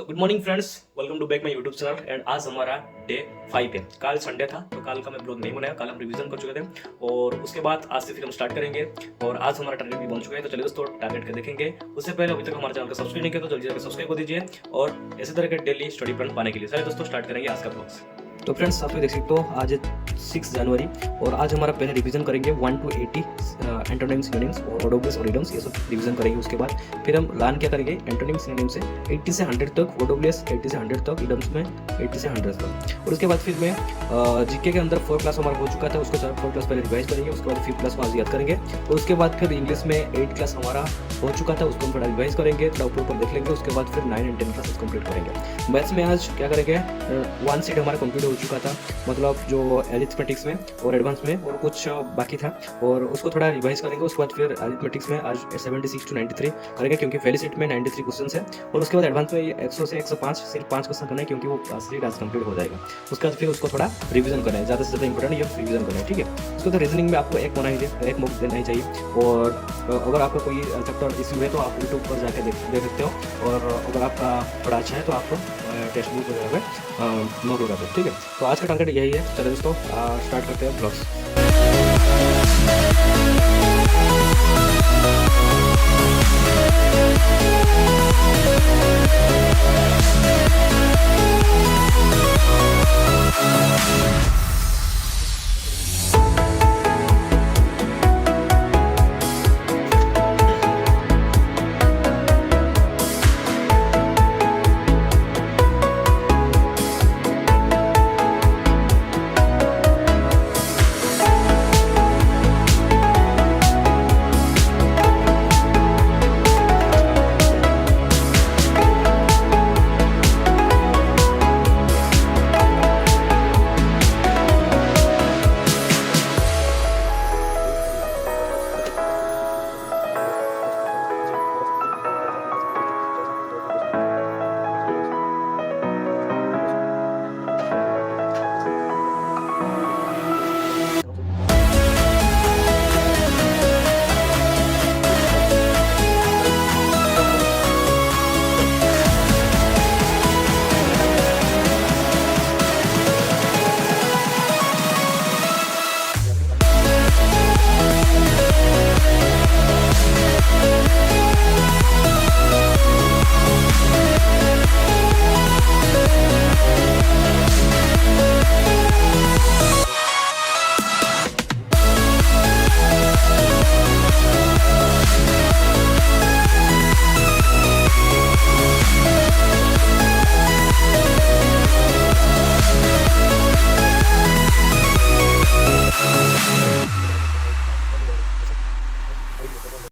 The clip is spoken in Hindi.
तो good morning friends, welcome to back my YouTube channel. And आज हमारा डे 5 है। कल संडे था तो कल का मैं ब्लॉग नहीं बनाया। कल हम रिवीजन कर चुके थे और उसके बाद आज से फिर हम स्टार्ट करेंगे। और आज हमारा टारगेट भी बन चुका है, तो चलिए दोस्तों टारगेट के देखेंगे। उससे पहले अभी तक हमारे चैनल को सब्सक्राइब नहीं किया तो जल्दी जाकर सब्सक्राइब कर दीजिए और इसी तरह के डेली स्टडी प्लान पाने के लिए चलिए दोस्तों स्टार्ट करेंगे आज का ब्लॉग। तो फ्रेंड्स आप देख सकते हो आज है 6 जनवरी और आज हमारा पहले रिवीजन करेंगे 1 to 80 एंटोनिम्स सिनोनिम्स और वर्ड ऑफ ये सब रिवीजन करेंगे। उसके बाद फिर हम लान क्या करेंगे एंटोनिम्स सिनोनिम्स से 80 से 100 तक, वर्ड ऑफ 80 से 100 तक, इडम्स में 80 से 100 तक। और उसके बाद फिर मैं जीके के अंदर 4 क्लास हमारा हो चुका था, उसको 4 क्लास पहले रिवाइज करेंगे। उसके बाद 5 क्लास को आज याद करेंगे और उसके बाद फिर इंग्लिश में 8 क्लास हमारा हो चुका था, उसको हम थोड़ा रिवाइज करेंगे, थोड़ा ऊपर देख लेंगे। उसके बाद फिर 9 and 10 क्लासेस कंप्लीट करेंगे। मैथ्स में आज क्या करेंगे 1 सेट हमारा कंप्लीट हो चुका था, मतलब जो अरिथमेटिक्स में और एडवांस में और कुछ बाकी था और उसको थोड़ा रिवाइज करेंगे। उसके बाद फिर अरिथमेटिक्स में आज 76 to 93 करेंगे क्योंकि पहली सेट में 93 क्वेश्चन है। और उसके बाद एडवांस में 100 से 105 सिर्फ 5 क्वेश्चन करना है क्योंकि वो सेट आज कंप्लीट हो जाएगा। उसके बाद फिर उसको थोड़ा रिवीजन करना है, ज़्यादा से ज़्यादा इंपॉर्टेंट ये रिवीजन करना है, ठीक है। उसके बाद रीजनिंग में आपको एक मॉक देना ही चाहिए। और अगर आपका कोई चैप्टर इश्यू है तो आप यूट्यूब पर जाकर देख सकते हो और अगर आपका थोड़ा अच्छा है तो आप टेक्स्ट बुक वगैरह में नोट होगा, ठीक है। तो आज का टारगेट यही है। चलिए दोस्तों स्टार्ट करते हैं ब्लॉग्स।